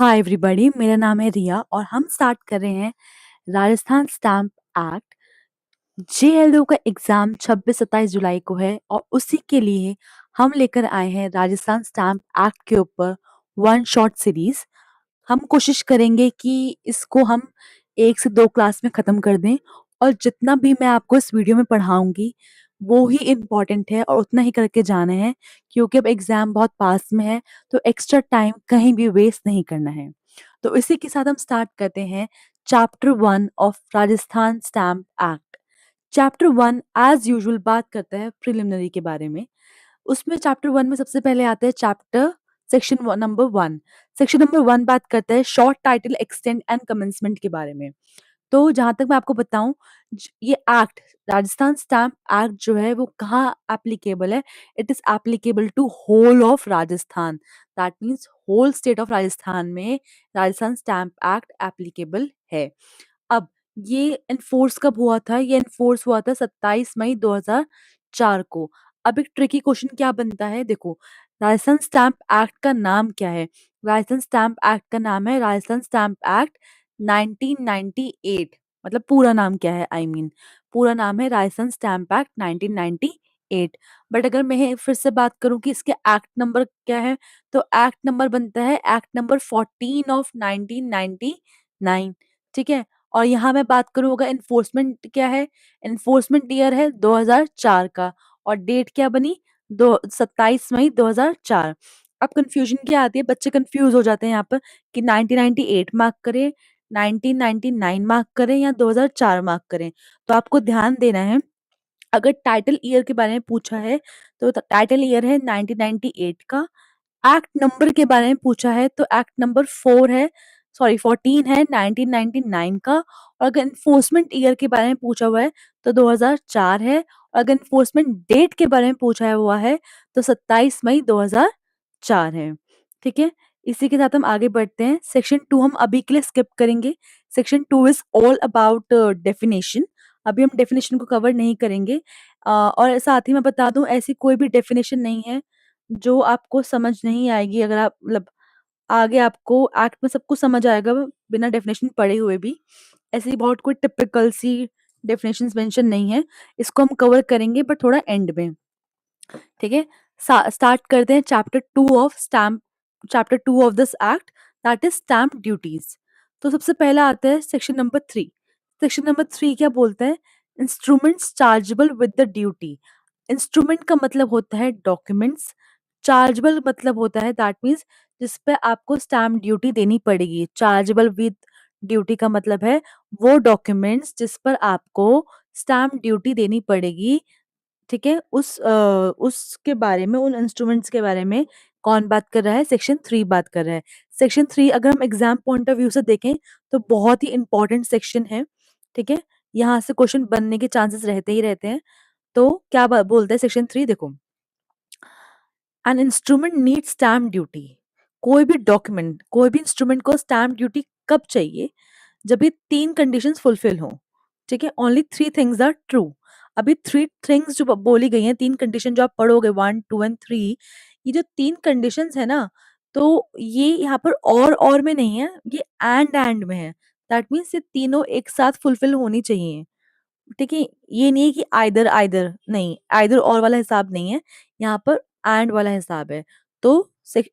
Hi everybody, मेरा नाम है रिया और हम स्टार्ट कर रहे हैं राजस्थान स्टैम्प एक्ट। जेएलओ का एग्जाम 26-27 जुलाई को है और उसी के लिए हम लेकर आए हैं राजस्थान स्टैम्प एक्ट के ऊपर वन शॉट सीरीज। हम कोशिश करेंगे कि इसको हम 1 से 2 क्लास में ख़त्म कर दें और जितना भी मैं आपको इस वीडियो में पढ़ाऊँगी, वो ही इम्पोर्टेंट है और उतना ही करके जाना है क्योंकि अब एग्ज़ाम बहुत पास में है, तो एक्स्ट्रा टाइम कहीं भी वेस्ट नहीं करना है। तो इसी के साथ हम स्टार्ट करते हैं chapter 1 of Rajasthan stamp act. Chapter 1 as usual बात करता है प्रिलिमिनरी के बारे में। उसमें चैप्टर 1 में सबसे पहले आता है chapter section number 1। Section number 1 बात करता है short title extend and commencement के बारे में। तो जहाँ तक मैं आपको बताऊँ, ये एक्ट राजस्थान स्टैम्प एक्ट जो है वो कहाँ एप्लीकेबल है? It is applicable to whole of Rajasthan. That means whole state of Rajasthan में राजस्थान स्टैम्प एक्ट एप्लीकेबल है। अब ये एनफोर्स कब हुआ था? ये एनफोर्स हुआ था 27 मई 2004 को। अब एक ट्रिकी क्वेश्चन क्या बनता है, देखो, राजस्थान स्टैम्प एक्ट का नाम क्या है? राजस्थान स्टैम्प एक्ट का नाम है राजस्थान स्टैम्प एक्ट 1998। मतलब पूरा नाम क्या है? पूरा नाम है राजस्थान स्टैम्प एक्ट 1998। बट अगर मैं फिर से बात करूं कि इसके एक्ट नंबर क्या है, तो एक्ट नंबर बनता है एक्ट नंबर 14 ऑफ 1999। ठीक है। और यहाँ मैं बात करूँ अगर एनफोर्समेंट क्या है, एनफोर्समेंट ईयर है 2004 का और डेट क्या बनी? 27 मई 2004। अब कंफ्यूजन क्या आती है, बच्चे कंफ्यूज हो जाते हैं यहाँ पर कि 1998 मार्क करें, 1999 मार्क करें या 2004 मार्क करें। तो आपको ध्यान देना है, अगर टाइटल ईयर के बारे में पूछा है तो टाइटल ईयर है 1998 का। एक्ट नंबर के बारे में पूछा है तो एक्ट नंबर 4 है, सॉरी 14 है 1999 का। और अगर एनफोर्समेंट ईयर के बारे में पूछा हुआ है तो 2004 है। और अगर एनफोर्समेंट डेट के बारे में पूछा हुआ है तो 27 मई 2004 है। ठीक है। इसी के साथ हम आगे बढ़ते हैं। सेक्शन 2 हम अभी के लिए स्किप करेंगे। Section 2 is all about definition. अभी हम डेफिनेशन को कवर नहीं करेंगे। और साथ ही मैं बता दूं, ऐसी कोई भी डेफिनेशन नहीं है जो आपको समझ नहीं आएगी। अगर आप मतलब आगे आपको एक्ट में सब कुछ समझ आएगा बिना डेफिनेशन पढ़े हुए भी। ऐसी बहुत कोई टिपिकल सी डेफिनेशंस मेंशन नहीं है। इसको हम कवर करेंगे बट थोड़ा एंड में। ठीक है। स्टार्ट करते हैं chapter 2 of this act, that is stamp duties. तो सबसे पहला आता है सेक्शन नंबर 3। सेक्शन नंबर 3 क्या बोलता है? Instruments chargeable with the duty. Instrument का मतलब होता है डॉक्यूमेंट्स, चार्जेबल मतलब होता है दैट मीन्स जिस पे आपको स्टैम्प ड्यूटी देनी पड़ेगी। चार्जेबल विद ड्यूटी का मतलब है वो डॉक्यूमेंट्स जिस पर आपको स्टैम्प ड्यूटी देनी पड़ेगी। ठीक है। उसके बारे में, उन इंस्ट्रूमेंट्स के बारे में कौन बात कर रहा है? सेक्शन 3 बात कर रहा है। सेक्शन 3 अगर हम एग्जाम पॉइंट ऑफ व्यू से देखें तो बहुत ही इंपॉर्टेंट सेक्शन है। ठीक है। यहाँ से क्वेश्चन बनने के चांसेस रहते ही रहते हैं। तो क्या बोलता है सेक्शन 3, देखो, an instrument need stamp duty. कोई भी डॉक्यूमेंट, कोई भी इंस्ट्रूमेंट को स्टैम्प ड्यूटी कब चाहिए? जब ये 3 कंडीशंस फुलफिल हो। ठीक है। Only 3 things are true. अभी 3 थिंग्स जो बोली गई हैं, 3 कंडीशन जो आप पढ़ोगे 1, 2 एंड 3, ये जो 3 कंडीशंस है ना, तो ये यहाँ पर और में नहीं है, ये एंड में है। दैट मीन्स ये तीनों एक साथ फुलफिल होनी चाहिए। ठीक है। ये नहीं है कि आइदर आइदर, नहीं, आइदर और वाला हिसाब नहीं है, यहाँ पर एंड वाला हिसाब है। तो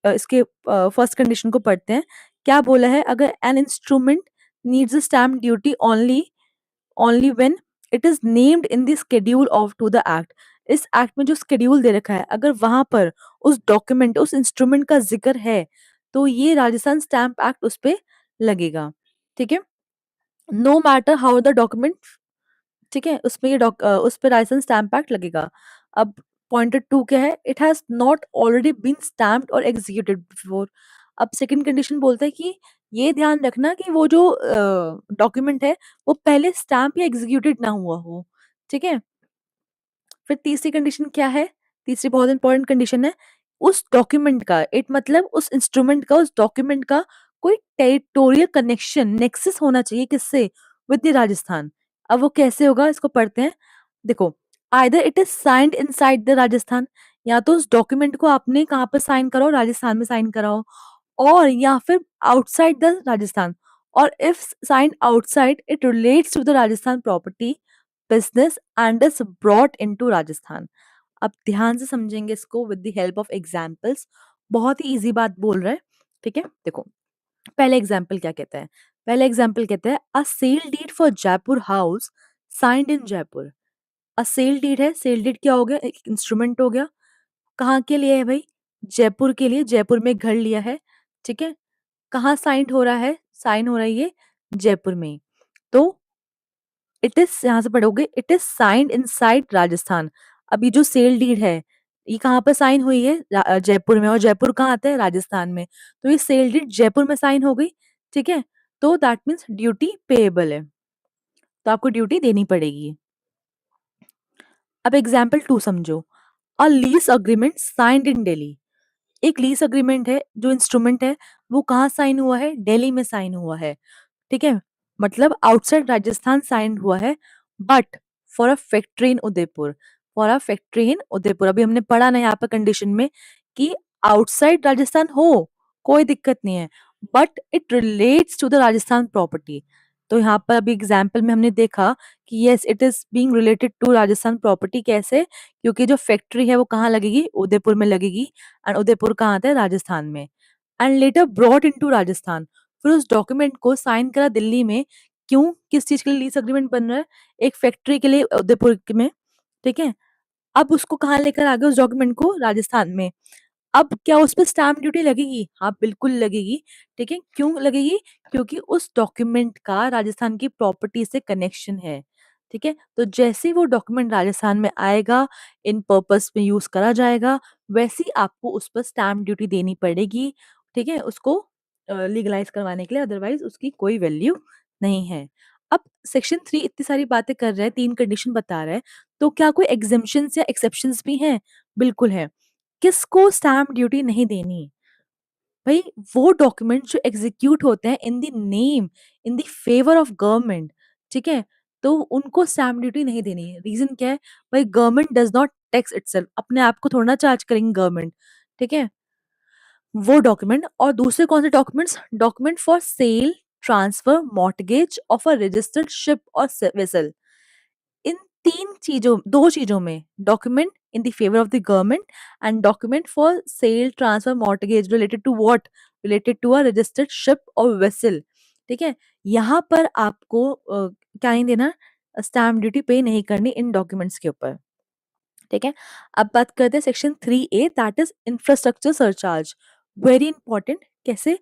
इसके फर्स्ट कंडीशन को पढ़ते हैं। क्या बोला है? अगर an instrument needs a stamp duty only when it is named in the schedule of to the act. इस एक्ट में जो शेड्यूल दे रखा है, अगर वहां पर उस डॉक्यूमेंट, उस इंस्ट्रूमेंट का जिक्र है, तो ये राजस्थान स्टैम्प एक्ट उस पे लगेगा। ठीक है। No matter how the document, ठीक है, उसमें उस पे राजस्थान स्टैम्प एक्ट लगेगा। अब पॉइंटर 2 क्या है? It has not already been stamped और एग्जीक्यूटेड बिफोर। अब सेकंड कंडीशन बोलता है कि ये ध्यान रखना कि वो जो डॉक्यूमेंट है वो पहले स्टैम्प या एग्जीक्यूटेड ना हुआ हो। ठीक है। फिर तीसरी कंडीशन क्या है? तीसरी बहुत इंपॉर्टेंट कंडीशन है, उस डॉक्यूमेंट का, इट मतलब उस इंस्ट्रूमेंट का, उस डॉक्यूमेंट का कोई टेरिटोरियल कनेक्शन, नेक्सस होना चाहिए किससे? With the Rajasthan. अब वो कैसे होगा, इसको पढ़ते हैं। देखो, either it is signed inside the Rajasthan, या तो उस डॉक्यूमेंट को आपने कहाँ पर साइन कराओ, राजस्थान में साइन कराओ, और या फिर आउटसाइड द राजस्थान, और if sign outside it relates to the Rajasthan property business and is brought into Rajasthan. अब ध्यान से समझेंगे इसको with the help of examples. बहुत ही इजी बात बोल रहा है, ठीक है। देखो पहले एग्जाम्पल क्या कहता है, पहले एग्जाम्पल कहता है a sale deed for Jaipur house signed in Jaipur. A sale deed है, सेल डीड क्या हो गया, एक इंस्ट्रूमेंट हो गया। कहाँ के लिए है भाई, जयपुर के लिए, जयपुर में घर लिया है, ठीक है। कहाँ साइंड हो रहा है, साइन हो रहा है ये जयपुर में। तो इट इज, यहाँ से पढ़ोगे, it is signed in side Rajasthan. अभी जो सेल डीड है ये कहाँ पर साइन हुई है, जयपुर में, और जयपुर कहाँ आता है, राजस्थान में। तो ये सेल डीड जयपुर में साइन हो गई, ठीक है। तो दैट मीन्स ड्यूटी पेएबल है, तो आपको ड्यूटी देनी पड़ेगी। अब एग्जाम्पल 2 समझो। अ lease agreement signed in Delhi. एक लीज अग्रीमेंट है, जो इंस्ट्रूमेंट है वो कहाँ साइन हुआ है, दिल्ली में साइन हुआ है, ठीक है। मतलब आउटसाइड राजस्थान साइन हुआ है, but for a factory in Udaipur, for a factory in Udaipur. अभी हमने पढ़ा ना यहाँ पर कंडीशन में कि आउटसाइड राजस्थान हो, कोई दिक्कत नहीं है, but it relates to the Rajasthan property. तो यहाँ पर अभी एग्जाम्पल में हमने देखा कि yes it is being related to Rajasthan property. कैसे, क्योंकि जो फैक्ट्री है वो कहाँ लगेगी, उदयपुर में लगेगी, एंड उदयपुर कहाँ आता है, राजस्थान में। And later brought into Rajasthan, फिर उस डॉक्यूमेंट को साइन करा दिल्ली में। क्यों, किस चीज के लिए लीज अग्रीमेंट बन रहा है, एक फैक्ट्री के लिए उदयपुर में, ठीक है। अब उसको कहाँ लेकर आ गए, उस डॉक्यूमेंट को राजस्थान में। अब क्या उस पर स्टैम्प ड्यूटी लगेगी, हाँ बिल्कुल लगेगी, ठीक है। क्यों लगेगी, क्योंकि उस डॉक्यूमेंट का राजस्थान की प्रॉपर्टी से कनेक्शन है, ठीक है। तो जैसे ही वो डॉक्यूमेंट राजस्थान में आएगा, इन पर्पस में यूज करा जाएगा, वैसे ही आपको उस पर स्टैम्प ड्यूटी देनी पड़ेगी, ठीक है, उसको लीगलाइज करवाने के लिए, अदरवाइज उसकी कोई वैल्यू नहीं है। अब सेक्शन 3 इतनी सारी बातें कर रहा है, 3 कंडीशन बता रहा है, तो क्या कोई एग्जेम्पशंस या एक्सेप्शंस भी हैं, बिल्कुल है। किसको स्टैम्प ड्यूटी नहीं देनी, भाई वो डॉक्यूमेंट जो एग्जीक्यूट होते हैं in the name, in the favour of government, ठीक है। तो उनको स्टैम्प ड्यूटी नहीं देनी है। रीजन क्या है, भाई government does not tax itself, अपने आप को थोड़ा ना चार्ज करेंगे गवर्नमेंट, ठीक है। वो डॉक्यूमेंट, और दूसरे कौन से documents, document for sale, transfer, mortgage of a registered ship और वेसल। इन 3 चीज़ों, 2 चीज़ों में, document in the favour of the government and document for sale, transfer, mortgage related to what, related to a registered ship और vessel, ठीक है। यहाँ पर आपको क्या नहीं देना, स्टैम्प ड्यूटी पे नहीं करनी इन डॉक्यूमेंट्स के ऊपर, ठीक है। अब बात करते हैं section 3A, that is infrastructure surcharge. Very important, कैसे,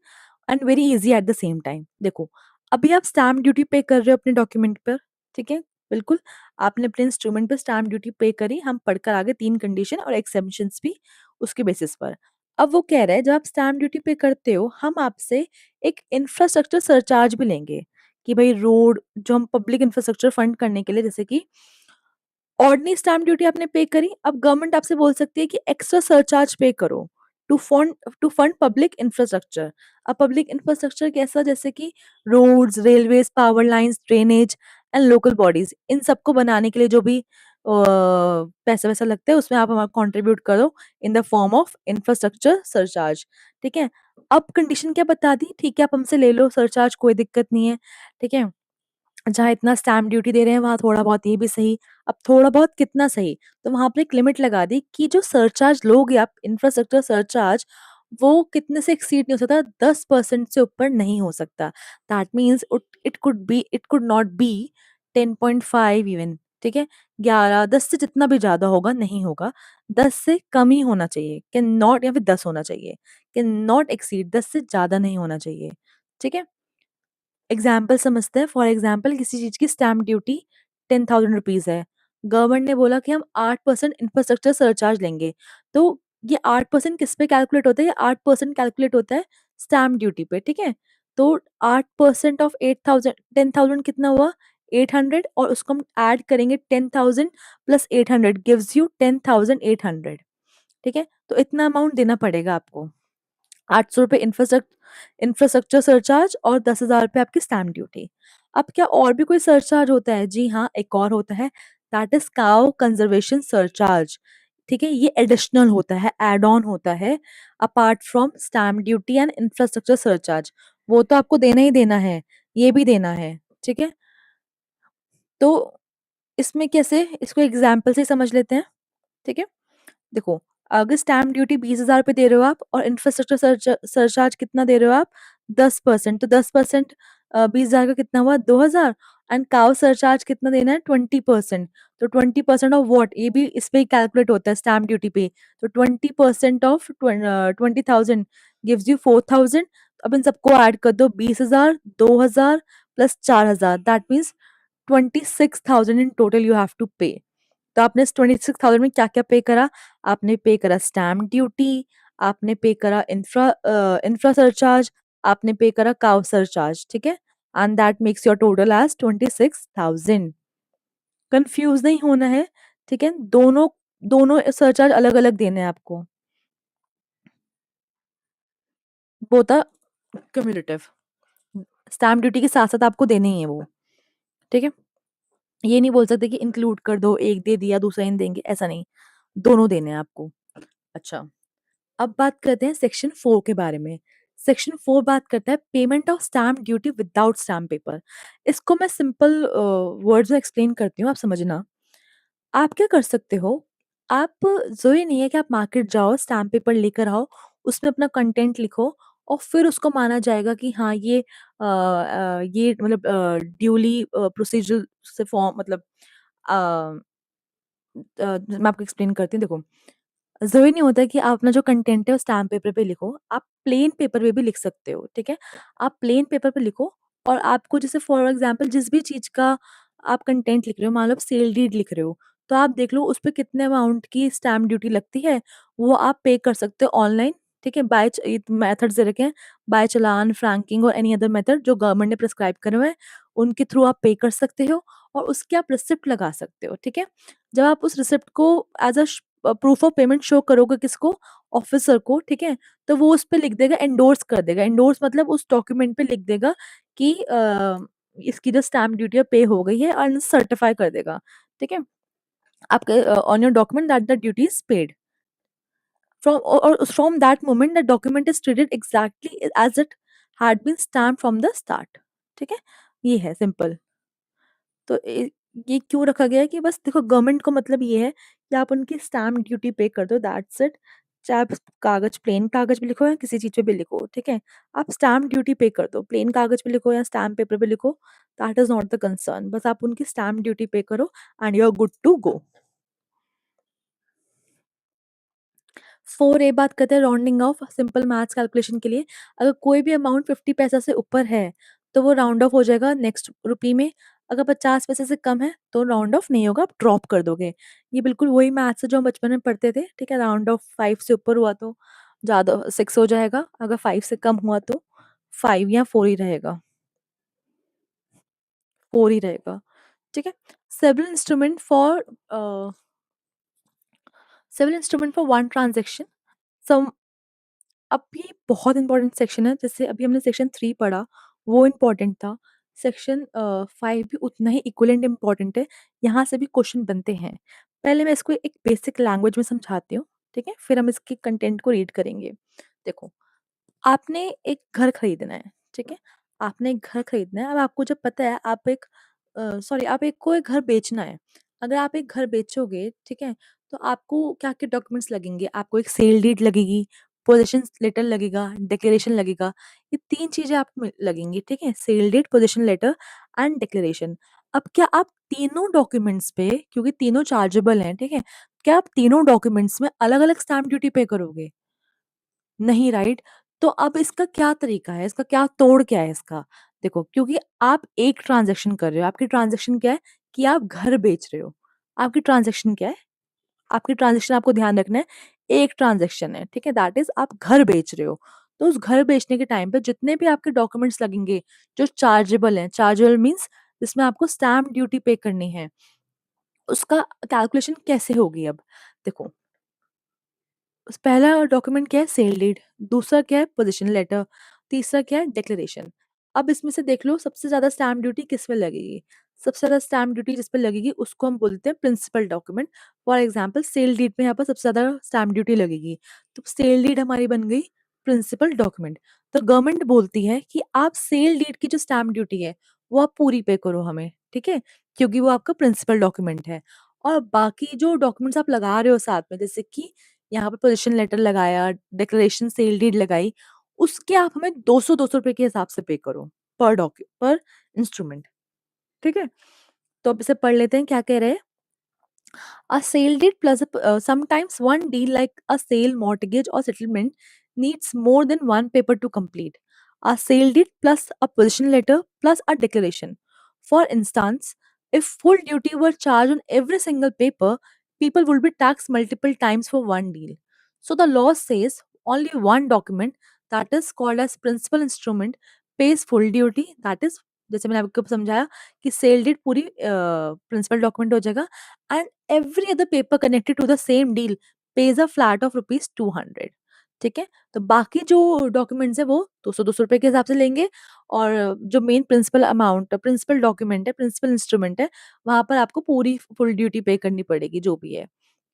and very easy at the same time. देखो अभी आप स्टैम्प ड्यूटी पे कर रहे हो अपने डॉक्यूमेंट पर, ठीक है, बिल्कुल। आपने अपने इंस्ट्रूमेंट पर स्टैम्प ड्यूटी पे करी, हम पढ़कर आगे 3 कंडीशन और एक्सेप्शंस भी उसके बेसिस पर। अब वो कह रहा है जब आप स्टैम्प ड्यूटी पे करते हो, हम आपसे एक इंफ्रास्ट्रक्चर सरचार्ज भी लेंगे, कि भाई रोड जो हम पब्लिक इंफ्रास्ट्रक्चर फंड करने के लिए, जैसे कि ऑर्डिनरी स्टैम्प ड्यूटी आपने पे करी, अब गवर्नमेंट आपसे बोल सकती है कि एक्स्ट्रा सरचार्ज पे करो टू फंड पब्लिक इंफ्रास्ट्रक्चर। अब पब्लिक इंफ्रास्ट्रक्चर कैसा, जैसे कि roads, railways, power lines, drainage and local bodies, इन सबको बनाने के लिए जो भी पैसा वैसा लगता है, उसमें आप हमारा कॉन्ट्रीब्यूट करो in the form of infrastructure surcharge, ठीक है। अब कंडीशन क्या बता दी, ठीक है आप हमसे ले लो सरचार्ज, कोई दिक्कत नहीं है, ठीक है। जहाँ इतना स्टैम्प ड्यूटी दे रहे हैं, वहाँ थोड़ा बहुत ये भी सही। अब थोड़ा बहुत कितना सही, तो वहाँ पे एक लिमिट लगा दी कि जो सरचार्ज लोगे आप, इंफ्रास्ट्रक्चर सरचार्ज, वो कितने से एक्सीड नहीं हो सकता, 10% से ऊपर नहीं हो सकता। That means it could not be 10.5 even, ठीक है। 11, 10 से जितना भी ज्यादा होगा नहीं होगा, 10 से कम ही होना चाहिए, कैन नॉट, या फिर 10 होना चाहिए, कैन नॉट एक्सीड, 10 से ज्यादा नहीं होना चाहिए, ठीक है। एग्जाम्पल समझते हैं। फॉर एग्जाम्पल किसी चीज की स्टैम्प ड्यूटी 10,000 रुपीज है, गवर्नमेंट ने बोला कि हम 8% इंफ्रास्ट्रक्चर सरचार्ज लेंगे। तो ये 8% किस पे कैलकुलेट होता है, ये 8% कैलकुलेट होता है स्टैम्प ड्यूटी पे, ठीक है। तो 8% ऑफ 8,000, 10,000 कितना हुआ, 800, और उसको हम ऐड करेंगे 10,000 प्लस 800 गिव्स यू 10,800, ठीक है। तो इतना अमाउंट देना पड़ेगा आपको, 800 रुपये इंफ्रास्ट्रक्चर सरचार्ज और 10,000 रुपये आपकी स्टैम्प ड्यूटी। अब क्या और भी कोई सरचार्ज होता है, जी हाँ एक और होता है, that is cow conservation surcharge. ठीक है? ये एडिशनल होता है, ऐड ऑन होता है apart from stamp duty and infrastructure surcharge. वो तो आपको देना ही देना है, ये भी देना है, ठीक है? तो इसमें कैसे, इसको एग्ज़ाम्पल से समझ लेते हैं, ठीक है? देखो, अगर स्टैम्प ड्यूटी 20,000 रुपए दे रहे हो आप और इंफ्रास्ट्रक्चर सरचार्ज कितना दे रहे हो आप? 10%, तो 10% 20,000 का कितना हुआ? 2,000, एंड काव सरचार्ज कितना देना है? 20%। तो 20% ऑफ व्हाट? ये भी इस पे ही कैलकुलेट होता है स्टैम्प ड्यूटी पे। तो 20% ऑफ 20,000 गिव्स यू 4,000। अब इन सबको ऐड कर दो, 20,000, 2,000 plus 4,000, that means 26,000 in total you have to pay. तो आपने इस 26,000 में क्या-क्या पे करा? आपने पे करा स्टैम्प ड्यूटी, आपने पे करा इंफ्रा सरचार्ज, आपने पे करा काव सरचार्ज, ठीक है? And that makes your total as 26,000। Confuse नहीं होना है, ठीक है? दोनों दोनों सरचार्ज अलग-अलग देने हैं आपको। Both are cumulative. Stamp duty के साथ-साथ आपको देने ही है वो, ठीक है? ये नहीं बोल सकते कि इंक्लूड कर दो, एक दे दिया दूसरा नहीं देंगे, ऐसा नहीं। दोनों देने हैं आपको। अच्छा। अब बात करते हैं सेक्शन 4 के बारे में। सेक्शन 4 बात करता है payment of stamp duty without stamp paper. इसको मैं सिंपल वर्ड्स में एक्सप्लेन करती हूँ, आप समझना। आप क्या कर सकते हो, आप ज़रूरी नहीं है कि आप मार्केट जाओ, स्टैम्प पेपर लेकर आओ, उसमें अपना कंटेंट लिखो और फिर उसको माना जाएगा कि हाँ, ये मतलब ड्यूली प्रोसीजर से फॉर्म मतलब अ मैं आपको एक्सप्लेन करती हूँ, देखो। ज़रूरी नहीं होता है कि आप अपना जो कंटेंट है वो स्टैम्प पेपर पे लिखो, आप प्लेन पेपर पे भी लिख सकते हो, ठीक है? आप प्लेन पेपर पे लिखो और आपको जैसे फॉर एग्ज़ाम्पल जिस भी चीज़ का आप कंटेंट लिख रहे हो, मान लो आप सेल डीड लिख रहे हो, तो आप देख लो उस पे कितने अमाउंट की स्टैम्प ड्यूटी लगती है, वो आप पे कर सकते हो ऑनलाइन, ठीक है? बाय च ये मेथड्स दे रखे हैं, बाय चालान, फ्रैंकिंग और एनी अदर मेथड जो गवर्नमेंट ने प्रिस्क्राइब करे हुए हैं, उनके थ्रू आप पे कर सकते हो और उसकी आप रिसिप्ट लगा सकते हो, ठीक है? जब आप उस रिसिप्ट को as proof of payment show करोगे किसको? ऑफ़िसर को, ठीक है? तो वो उस पे लिख देगा, एंडोर्स कर देगा। एंडोर्स मतलब उस डॉक्यूमेंट पे लिख देगा कि इसकी जो स्टैम्प ड्यूटी है पे हो गई है एंड सर्टिफ़ाई कर देगा, ठीक है? आपके on your document that the duty is paid. From that moment the document is treated exactly as it had been stamped from the start, ठीक है? ये है सिंपल। तो ये क्यों रखा गया है कि बस देखो गवर्नमेंट को मतलब ये है कि आप उनकी स्टैम्प ड्यूटी पे कर दो, दैट्स इट। चाहे आप कागज़ प्लेन कागज़ पे लिखो या किसी चीज़ पे भी लिखो, ठीक है? आप स्टैम्प ड्यूटी पे कर दो, प्लेन कागज़ पे लिखो या स्टैम्प पेपर पे लिखो, that is not the concern. बस आप उनकी स्टैम्प ड्यूटी पे करो and you are good to go. 4A बात करते हैं rounding off, simple maths calculation के लिए। अगर कोई भी अमाउंट 50 पैसा से ऊपर है, तो वो राउंड ऑफ हो जाएगा नेक्स्ट रुपी में। अगर 50 पैसे से कम है, तो राउंड ऑफ नहीं होगा, आप ड्रॉप कर दोगे। ये बिल्कुल वही मैथ्स है जो हम बचपन में पढ़ते थे, ठीक है? राउंड ऑफ 5 से ऊपर हुआ तो ज़्यादा 6 हो जाएगा, अगर 5 से कम हुआ तो 5 या 4 ही रहेगा, 4 ही रहेगा, ठीक है? Civil instrument for civil instrument for one transaction sum. अब ये बहुत इम्पोर्टेंट सेक्शन है, जैसे अभी हमने सेक्शन 3 पढ़ा, वो इम्पोर्टेंट था। सेक्शन 5 भी उतना ही इक्विवेलेंट इम्पोर्टेंट है, यहाँ से भी क्वेश्चन बनते हैं। पहले मैं इसको एक बेसिक लैंग्वेज में समझाती हूँ, ठीक है? फिर हम इसके कंटेंट को रीड करेंगे। देखो, आपने एक घर खरीदना है, ठीक है? आपने एक घर खरीदना है, अब आपको जब पता है आप एक सॉरी आप एक को एक घर बेचना है। अगर आप एक घर बेचोगे, ठीक है? तो आपको क्या-क्या डॉक्यूमेंट्स लगेंगे? आपको एक सेल डीड लगेगी, पोज़ेशन लेटर लगेगा, डिक्लेरेशन लगेगा। ये 3 चीज़ें आपको लगेंगी, ठीक है? Sale deed, possession letter and declaration. अब क्या आप तीनों डॉक्यूमेंट्स पे, क्योंकि तीनों चार्जेबल हैं, ठीक है? क्या आप तीनों डॉक्यूमेंट्स में अलग-अलग स्टैम्प ड्यूटी पे करोगे? नहीं, राइट? तो अब इसका क्या तरीका है? इसका क्या तोड़ क्या है इसका? देखो, क्योंकि आप एक ट्रांज़ैक्शन कर रहे हो, आपकी ट्रांज़ैक्शन क्या है कि आप घर बेच रहे हो। आपकी ट्रांज़ैक्शन क्या है? आपकी ट्रांज़ैक्शन आपको ध्यान रखना है, एक ट्रांज़ैक्शन है, ठीक है? दैट इज़ आप घर बेच रहे हो। तो उस घर बेचने के टाइम पे जितने भी आपके डॉक्यूमेंट्स लगेंगे, जो चार्जेबल हैं, चार्जेबल मीन्स जिसमें आपको स्टैम्प ड्यूटी पे करनी है, उसका कैलकुलेशन कैसे होगी अब? देखो, पहला डॉक्यूमेंट क्या है? सेल डीड, दूसरा क्या है? पोजीशन लेटर, तीसरा क्या है? डिक्लेरेशन। अब इसमें से देख लो सबसे ज़्यादा स्टैम्प ड्यूटी किस में लगेगी? सबसे ज़्यादा स्टैम्प ड्यूटी जिस पे लगेगी उसको हम बोलते हैं principal document. For example sale deed में यहाँ पर सबसे ज़्यादा स्टैम्प ड्यूटी लगेगी। तो सेल डीड हमारी बन गई प्रिंसिपल डॉक्यूमेंट। तो गवर्नमेंट बोलती है कि आप सेल डीड की जो स्टैम्प ड्यूटी है, वो आप पूरी पे करो हमें, ठीक है? क्योंकि वो आपका प्रिंसिपल डॉक्यूमेंट है। और बाकी जो डॉक्यूमेंट्स आप लगा रहे हो साथ में, जैसे कि यहाँ पे पोज़ीशन लेटर लगाया, डिक्लेरेशन सेल डीड लगाई, उसके आप हमें 200-200 रुपए के हिसाब से पे करो पर इंस्ट्रूमेंट, ठीक है? तो अब इसे पढ़ लेते हैं क्या कह रहे हैं। A sale deed plus sometimes one deal like a sale, mortgage, or settlement needs more than one paper to complete. A sale deed plus a position letter plus a declaration. For instance, if full duty were charged on every single paper, people would be taxed multiple times for one deal. So the law says only one document, that is called as principal instrument, pays full duty, that is जैसे मैंने आपको समझाया कि sale deed पूरी principal document हो जाएगा, and every other paper connected to the same deal pays a flat of rupees 200। ठीक है, तो बाकी जो डॉक्यूमेंट्स है वो 200-200 रुपए के हिसाब से लेंगे, और जो main principal amount principal document है, प्रिंसिपल इंस्ट्रूमेंट है, वहां पर आपको पूरी फुल ड्यूटी पे करनी पड़ेगी जो भी है।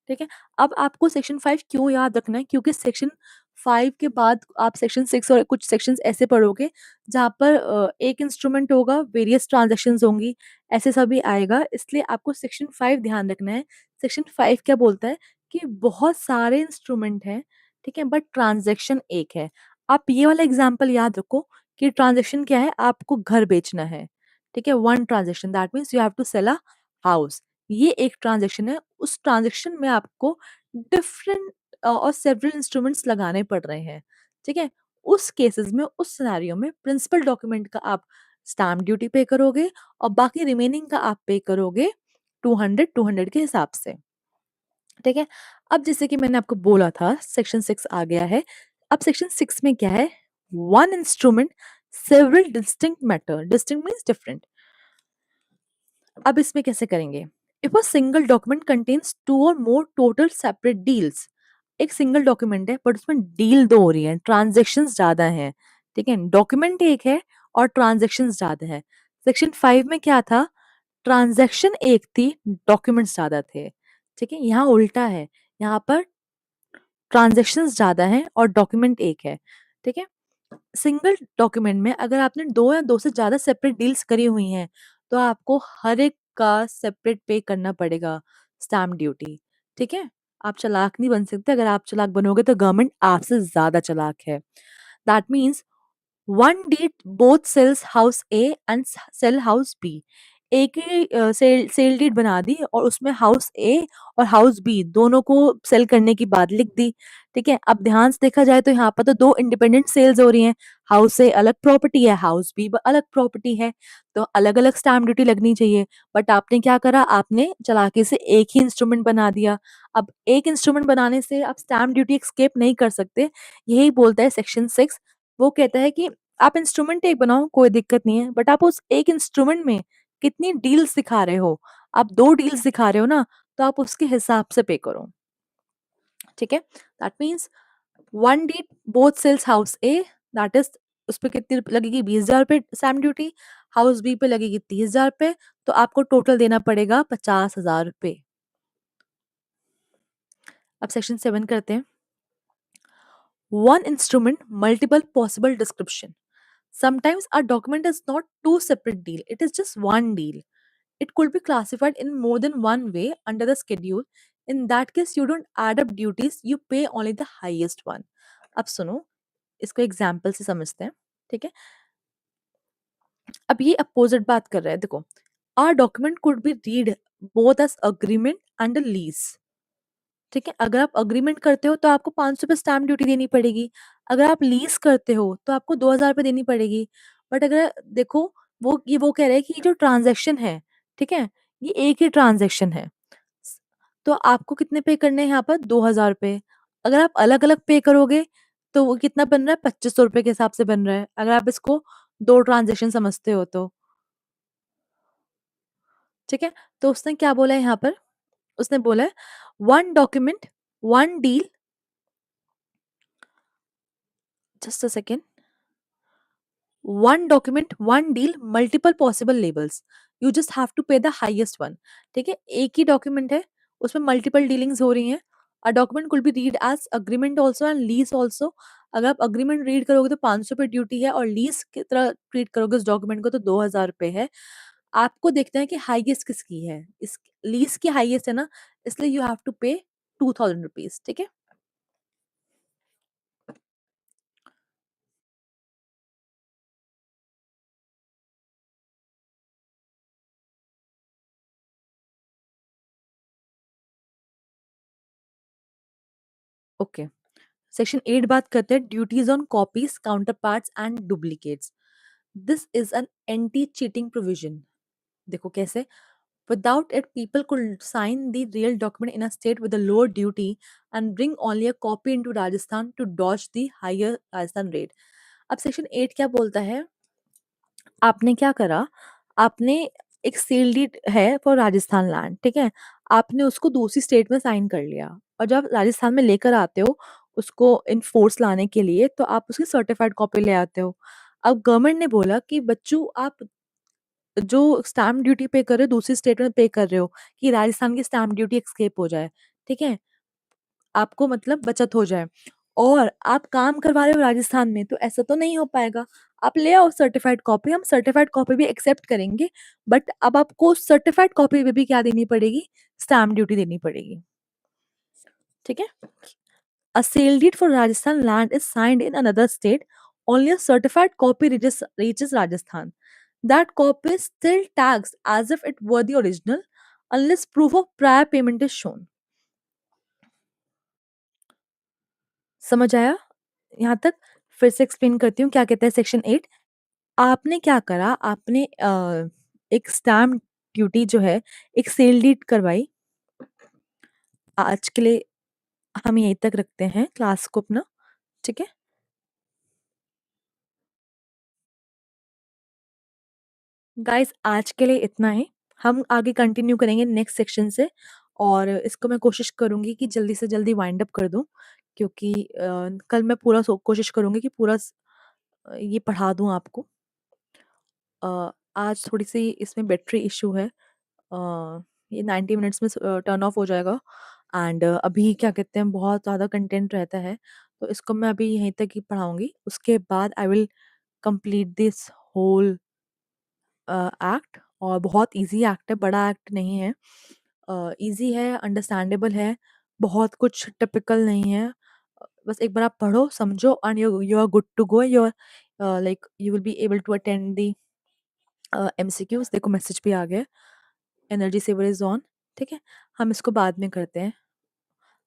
ठीक है। अब आपको सेक्शन 5 क्यों याद रखना है? क्योंकि सेक्शन 5 के बाद आप सेक्शन 6 और कुछ सेक्शंस ऐसे पढ़ोगे जहाँ पर एक इंस्ट्रूमेंट होगा, वेरियस ट्रांज़ैक्शंस होंगी, ऐसे सभी आएगा, इसलिए आपको सेक्शन 5 ध्यान रखना है। सेक्शन 5 क्या बोलता है कि बहुत सारे इंस्ट्रूमेंट हैं, ठीक है? बट ट्रांज़ैक्शन एक है। आप ये वाला एग्ज़ाम्पल याद रखो कि ट्रांज़ैक्शन क्या है? आपको घर बेचना है, ठीक है? One transaction that means you have to sell a house. ये एक ट्रांज़ैक्शन है, उस ट्रांज़ैक्शन में आपको डिफरेंट और सेवरल इंस्ट्रूमेंट्स लगाने पड़ रहे हैं, ठीक है? उस केसेस में, उस सिनेरियो में प्रिंसिपल डॉक्यूमेंट का आप स्टैम्प ड्यूटी पे करोगे और बाकी रिमेनिंग का आप पे करोगे 200-200 के हिसाब से, ठीक है? अब जैसे कि मैंने आपको बोला था सेक्शन 6 आ गया है। अब सेक्शन 6 में क्या है? One instrument several distinct matter, distinct means different. अब इसमें कैसे करेंगे? If a single document contains two और मोर टोटल सेपरेट डील्स, एक सिंगल डॉक्यूमेंट है बट उसमें डील दो हो रही है, ट्रांजेक्शन ज्यादा है, ठीक है? डॉक्यूमेंट एक है और ट्रांजेक्शन ज्यादा है। सेक्शन 5 में क्या था? ट्रांजेक्शन एक थी, डॉक्यूमेंट ज्यादा थे, ठीक है? यहाँ उल्टा है, यहाँ पर ट्रांजेक्शन ज्यादा है और डॉक्यूमेंट एक है, ठीक है? सिंगल डॉक्यूमेंट में अगर आपने 2 या 2 से ज़्यादा सेपरेट डील्स करी हुई हैं, तो आपको हर एक का सेपरेट पे करना पड़ेगा स्टैम्प ड्यूटी, ठीक है? आप चालाक नहीं बन सकते, अगर आप चालाक बनोगे तो गवर्नमेंट आपसे ज़्यादा चालाक है। That means one deed both sells house A and sell house B. एक ही सेल डीड बना दी और उसमें हाउस ए और हाउस बी दोनों को सेल करने की बात लिख दी, ठीक है? अब ध्यान से देखा जाए तो यहाँ पर तो दो इंडिपेंडेंट सेल्स हो रही हैं। हाउस ए अलग प्रॉपर्टी है, हाउस बी अलग प्रॉपर्टी है, तो अलग अलग स्टैम्प ड्यूटी लगनी चाहिए। बट आपने क्या करा? आपने चालाकी से एक ही इंस्ट्रूमेंट बना दिया। अब एक इंस्ट्रूमेंट बनाने से आप स्टैम्प ड्यूटी एस्केप नहीं कर सकते, यही बोलता है सेक्शन 6। वो कहता है कि आप इंस्ट्रूमेंट एक बनाओ, कोई दिक्कत नहीं है, बट आप उस एक इंस्ट्रूमेंट में कितनी डील्स दिखा रहे हो? आप 2 डील्स दिखा रहे हो ना, तो आप उसके हिसाब से पे करो, ठीक है? That means one deed both sells house A, that is उस पे कितनी लगेगी? 20,000 रुपए स्टैम्प ड्यूटी, हाउस बी पे लगेगी 30,000 रुपए, तो आपको टोटल देना पड़ेगा 50,000 रुपए। अब सेक्शन 7 करते हैं। One instrument multiple possible description. Sometimes a document is not two separate deal, it is just one deal. It could be classified in more than one way under the schedule. In that case, you don't add up duties, you pay only the highest one. अब सुनो, इसको example से समझते हैं, ठीक है? अब ये अपोजिट बात कर रहा है, देखो। Are document could be read both as agreement and lease, ठीक है? अगर आप अग्रीमेंट करते हो तो आपको 500 रुपए स्टैम्प ड्यूटी देनी पड़ेगी। अगर आप लीज करते हो तो आपको 2,000 रुपए देनी पड़ेगी। बट अगर देखो, वो कह रहे हैं कि ये जो ट्रांजैक्शन है, ठीक है? ये एक ही ट्रांजैक्शन है। स तो आपको कितने पे करने हैं यहाँ पर? 2,000 रुपए। अगर आप अलग-अलग पे करोगे तो वो कितना बन रहा है? 2,500 रुपए के हिसाब से बन रहा है। अगर आप इसको 2 ट्रांजैक्शन समझते हो तो, ठीक है? तो उसने क्या बोला है यहाँ पर? उसने बोला है, one document, one deal, just a second. One document, one deal, multiple possible labels, you just have to pay the highest one. ठीक है, एक ही डॉक्यूमेंट है, उसमें मल्टीपल डीलिंग्स हो रही हैं। A document could be read as agreement also and lease also. अगर आप अग्रीमेंट रीड करोगे तो 500 रुपये ड्यूटी है, और लीज की तरह ट्रीट करोगे उस डॉक्यूमेंट को तो 2000 रुपये है। आपको देखना है कि हाईएस्ट किसकी है। इस लीज की हाईएस्ट है ना, इसलिए यू हैव टू पे 2000 रुपीज। ठीक है। ओके, सेक्शन 8 बात करते हैं duties on copies, counter parts and duplicates. This is an anti cheating provision. देखो कैसे, without it people could sign the real document in a state with a lower duty and bring only a copy into Rajasthan to dodge the higher Rajasthan rate. अब section 8 क्या बोलता है, आपने क्या करा, आपने एक सेल डीड है फॉर राजस्थान लैंड, ठीक है, आपने उसको दूसरी स्टेट में साइन कर लिया, और जब आप राजस्थान में लेकर आते हो उसको इन फोर्स लाने के लिए, तो आप उसकी सर्टिफाइड कॉपी ले आते हो। अब गवर्नमेंट ने बोला कि बच्चों आप जो स्टैम्प ड्यूटी पे कर रहे हो दूसरी स्टेट में पे कर रहे हो, कि राजस्थान की स्टैम्प ड्यूटी एस्केप हो जाए। ठीक है, आपको मतलब बचत हो जाए, और आप काम करवा रहे हो राजस्थान में, तो ऐसा तो नहीं हो पाएगा। आप ले आओ सर्टिफाइड कॉपी, हम सर्टिफाइड कॉपी भी एक्सेप्ट करेंगे, बट अब आपको सर्टिफाइड कॉपी पे भी क्या देनी पड़ेगी, स्टैम्प ड्यूटी देनी पड़ेगी। ठीक है, a sale deed for Rajasthan land is signed in another state, only a certified copy reaches Rajasthan. That copy is still taxed as if it were the original unless proof of prior payment is shown. समझ आया यहाँ तक? फिर से explain करती हूँ क्या कहता है सेक्शन 8। आपने क्या करा, आपने एक स्टैम्प ड्यूटी जो है, एक सेल डीड करवाई। आज के लिए हम यहीं तक रखते हैं क्लास को अपना। ठीक है गाइस, आज के लिए इतना ही। हम आगे कंटिन्यू करेंगे नेक्स्ट सेक्शन से, और इसको मैं कोशिश करूंगी कि जल्दी से जल्दी वाइंड अप कर दूं, क्योंकि कल मैं पूरा कोशिश करूंगी कि पूरा ये पढ़ा दूं आपको। आज थोड़ी-सी इसमें बैटरी इश्यू है। ये 90 मिनट्स में टर्न ऑफ हो जाएगा, एंड अभी क्या कहते हैं बहुत ज़्यादा कंटेंट रहता है, तो इसको मैं अभी यहीं तक ही पढ़ाऊँगी। उसके बाद I will complete this whole act, और बहुत ईज़ी एक्ट है, बड़ा एक्ट नहीं है। ईज़ी है, अंडरस्टैंडेबल है, बहुत कुछ टिपिकल नहीं है। बस एक बार आप पढ़ो, समझो, and you are good to go. You are like you will be able to attend the MCQs. देखो मैसेज भी आ गया है, एनर्जी सेवर इज़ ऑन। ठीक है? हम इसको बाद में करते हैं,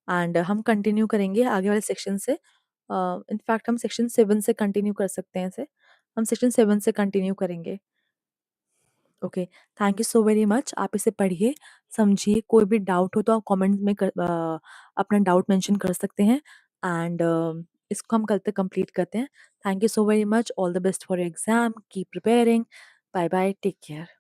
एंड हम कंटिन्यू करेंगे आगे वाले सेक्शन से। इनफैक्ट हम सेक्शन 7 से कंटिन्यू कर सकते हैं इसे। हम सेक्शन 7 से कंटिन्यू करेंगे। Okay, thank you so very much. आप इसे पढ़िए, समझिए, कोई भी डाउट हो तो आप कमेंट में अपना डाउट मेंशन कर सकते हैं, एंड इसको हम कल तक कंप्लीट करते हैं। Thank you so very much. All the best for your exam. Keep preparing. Bye bye, take care.